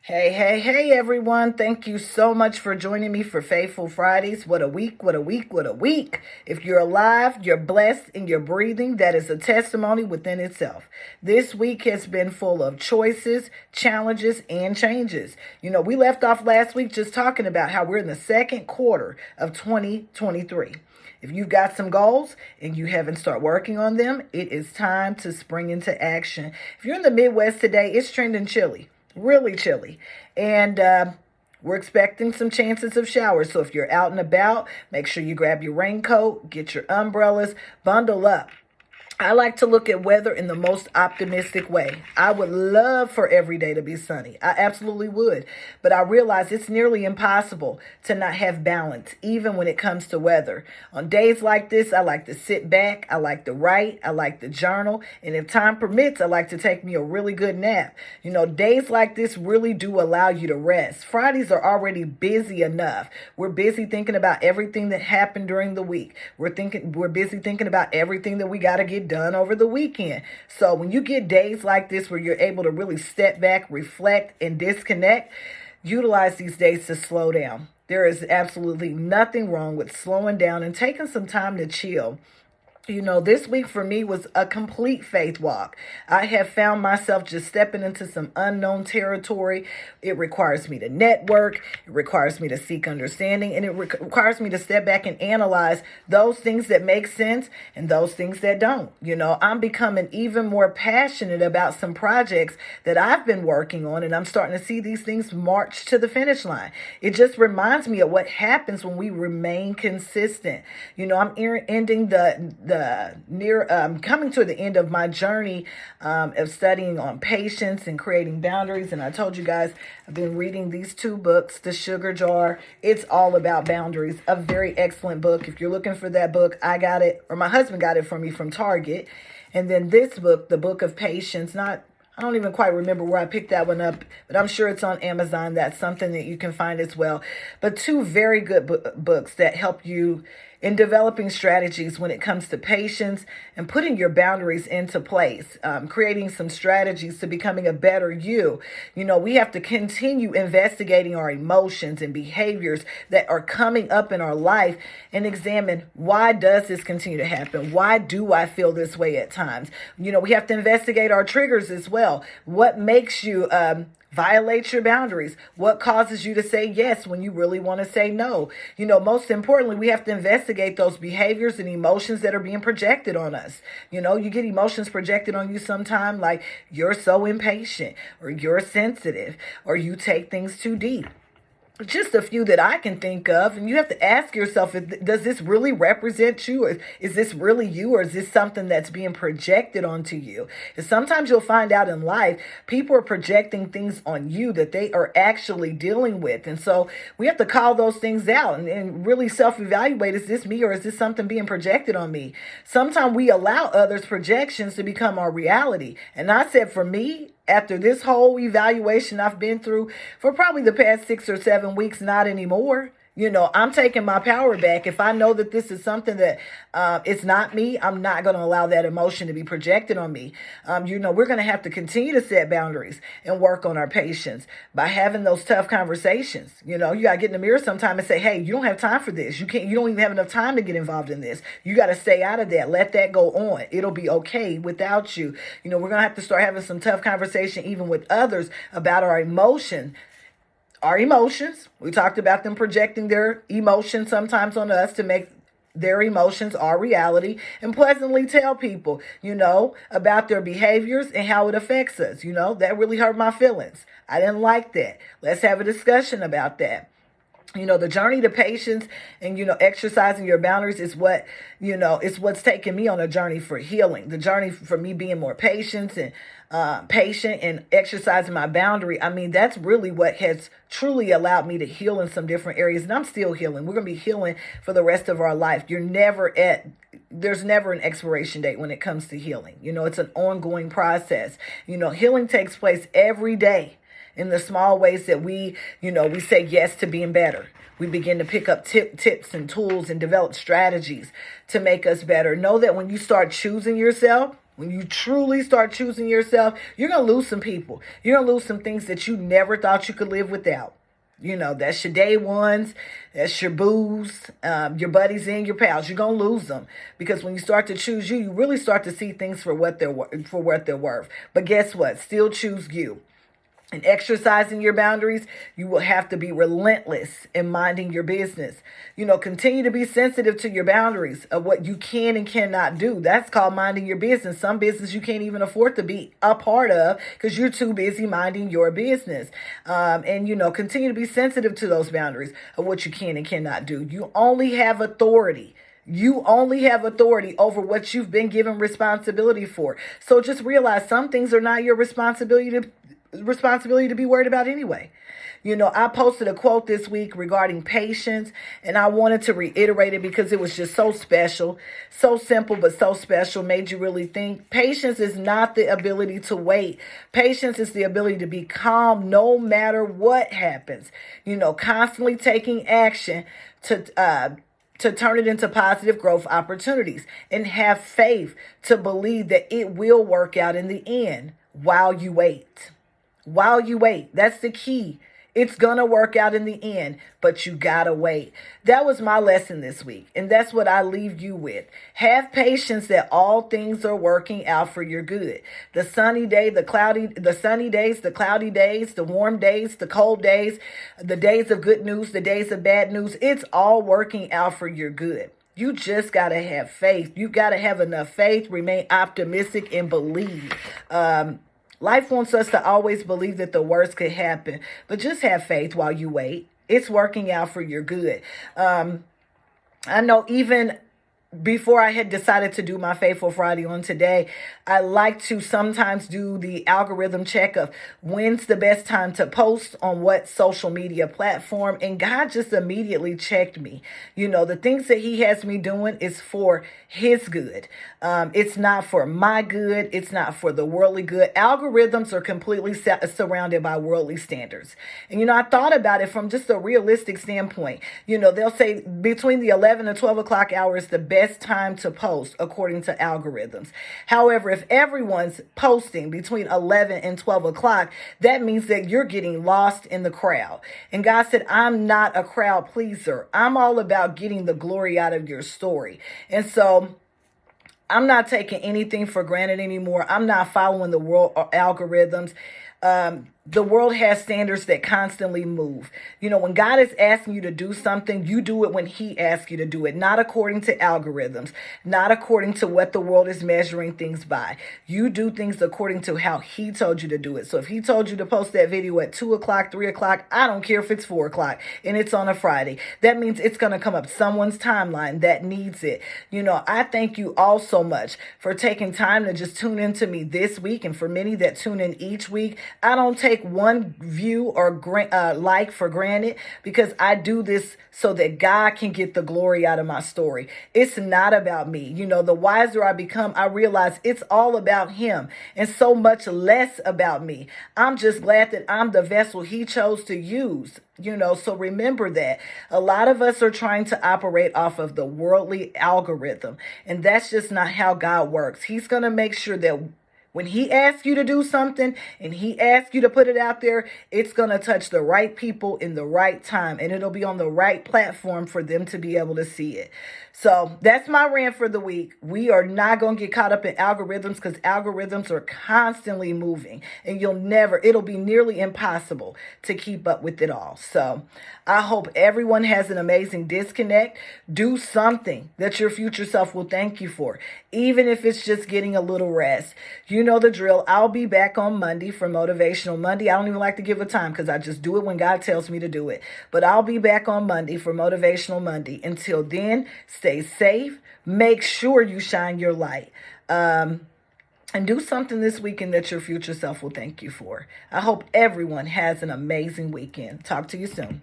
Hey, everyone. Thank you so much for joining me for Faithful Fridays. What a week, what a week, what a week. If you're alive, you're blessed, and you're breathing, that is a testimony within itself. This week has been full of choices, challenges, and changes. We left off last week just talking about how we're in the second quarter of 2023. If you've got some goals and you haven't started working on them, it is time to spring into action. If you're in the Midwest today, it's trending chilly. Really chilly. And we're expecting some chances of showers. So if you're out and about, make sure you grab your raincoat, get your umbrellas, bundle up. I like to look at weather in the most optimistic way. I would love for every day to be sunny. I absolutely would. But I realize it's nearly impossible to not have balance, even when it comes to weather. On days like this, I like to sit back. I like to write. I like to journal. And if time permits, I like to take me a really good nap. Days like this really do allow you to rest. Fridays are already busy enough. We're busy thinking about everything that happened during the week. We're busy thinking about everything that we got to get done over the weekend. So when you get days like this where you're able to really step back, reflect, and disconnect, utilize these days to slow down. There is absolutely nothing wrong with slowing down and taking some time to chill. This week for me was a complete faith walk. I have found myself just stepping into some unknown territory. It requires me to network. It requires me to seek understanding. And it requires me to step back and analyze those things that make sense and those things that don't. I'm becoming even more passionate about some projects that I've been working on. And I'm starting to see these things march to the finish line. It just reminds me of what happens when we remain consistent. I'm ending coming to the end of my journey of studying on patience and creating boundaries. And I told you guys, I've been reading these two books, The Sugar Jar. It's all about boundaries. A very excellent book. If you're looking for that book, I got it, or my husband got it for me from Target. And then this book, The Book of Patience, I don't even quite remember where I picked that one up, but I'm sure it's on Amazon. That's something that you can find as well. But two very good books that help you in developing strategies when it comes to patience and putting your boundaries into place, creating some strategies to becoming a better you. We have to continue investigating our emotions and behaviors that are coming up in our life and examine, why does this continue to happen? Why do I feel this way at times? We have to investigate our triggers as well. What makes you violate your boundaries? What causes you to say yes when you really want to say no? Most importantly, we have to investigate those behaviors and emotions that are being projected on us. You get emotions projected on you sometime, like you're so impatient, or you're sensitive, or you take things too deep. Just a few that I can think of. And you have to ask yourself, does this really represent you? Or is this really you? Or is this something that's being projected onto you? And sometimes you'll find out in life, people are projecting things on you that they are actually dealing with. And so we have to call those things out and really self-evaluate. Is this me, or is this something being projected on me? Sometimes we allow others' projections to become our reality. And I said, for me, after this whole evaluation I've been through for probably the past 6 or 7 weeks, not anymore. I'm taking my power back. If I know that this is something that it's not me, I'm not going to allow that emotion to be projected on me. We're going to have to continue to set boundaries and work on our patience by having those tough conversations. You got to get in the mirror sometime and say, hey, you don't have time for this. You don't even have enough time to get involved in this. You got to stay out of that. Let that go on. It'll be okay without you. We're going to have to start having some tough conversation even with others about our emotions. We talked about them projecting their emotions sometimes on us to make their emotions our reality, and pleasantly tell people, about their behaviors and how it affects us. That really hurt my feelings. I didn't like that. Let's have a discussion about that. The journey to patience and, exercising your boundaries is it's what's taken me on a journey for healing. The journey for me being more patient and exercising my boundary. That's really what has truly allowed me to heal in some different areas. And I'm still healing. We're going to be healing for the rest of our life. There's never an expiration date when it comes to healing. It's an ongoing process. Healing takes place every day. In the small ways that we say yes to being better. We begin to pick up tips and tools and develop strategies to make us better. Know that when you start choosing yourself, When you truly start choosing yourself, you're going to lose some people. You're going to lose some things that you never thought you could live without. You know, that's your day ones, that's your booze, your buddies and your pals. You're going to lose them because when you start to choose you, you really start to see things for what they're worth. But guess what? Still choose you. In exercising your boundaries, you will have to be relentless in minding your business. You know, continue to be sensitive to your boundaries of what you can and cannot do. That's called minding your business. Some business you can't even afford to be a part of because you're too busy minding your business. And, you know, continue to be sensitive to those boundaries of what you can and cannot do. You only have authority. You only have authority over what you've been given responsibility for. So just realize some things are not your responsibility to be worried about anyway. You know, I posted a quote this week regarding patience, and I wanted to reiterate it because it was just so special, so simple, but so special, made you really think. Patience is not the ability to wait. Patience is the ability to be calm no matter what happens. You know, constantly taking action to turn it into positive growth opportunities, and have faith to believe that it will work out in the end while you wait. While you wait, that's the key. It's going to work out in the end, but you got to wait. That was my lesson this week, and that's what I leave you with. Have patience that all things are working out for your good. The sunny days, the cloudy days, the warm days, the cold days, the days of good news, the days of bad news, it's all working out for your good. You just got to have faith. You got to have enough faith, remain optimistic, and believe. Life wants us to always believe that the worst could happen, but just have faith while you wait. It's working out for your good. I know even before I had decided to do my Faithful Friday on today, I like to sometimes do the algorithm check of when's the best time to post on what social media platform. And God just immediately checked me. You know, the things that he has me doing is for his good. It's not for my good. It's not for the worldly good. Algorithms are completely surrounded by worldly standards. And, you know, I thought about it from just a realistic standpoint. You know, they'll say between the 11 and 12 o'clock hour is the best time to post according to algorithms. However, if everyone's posting between 11 and 12 o'clock, that means that you're getting lost in the crowd. And God said, I'm not a crowd pleaser. I'm all about getting the glory out of your story. And so I'm not taking anything for granted anymore. I'm not following the world algorithms. The world has standards that constantly move. You know, when God is asking you to do something, you do it when he asks you to do it, not according to algorithms, not according to what the world is measuring things by. You do things according to how he told you to do it. So if he told you to post that video at 2 o'clock, 3 o'clock, I don't care if it's 4 o'clock and it's on a Friday. That means it's going to come up someone's timeline that needs it. You know, I thank you all so much for taking time to just tune into me this week. And for many that tune in each week, I don't take one view or like for granted, because I do this so that God can get the glory out of my story. It's not about me. You know, the wiser I become, I realize it's all about him and so much less about me. I'm just glad that I'm the vessel he chose to use. You know, so remember that a lot of us are trying to operate off of the worldly algorithm, and that's just not how God works. He's going to make sure that when he asks you to do something and he asks you to put it out there, it's going to touch the right people in the right time, and it'll be on the right platform for them to be able to see it. So that's my rant for the week. We are not going to get caught up in algorithms, because algorithms are constantly moving, and it'll be nearly impossible to keep up with it all. So I hope everyone has an amazing disconnect. Do something that your future self will thank you for, even if it's just getting a little rest. You know the drill. I'll be back on Monday for Motivational Monday. I don't even like to give a time because I just do it when God tells me to do it. But I'll be back on Monday for Motivational Monday. Until then, stay safe. Make sure you shine your light. And do something this weekend that your future self will thank you for. I hope everyone has an amazing weekend. Talk to you soon.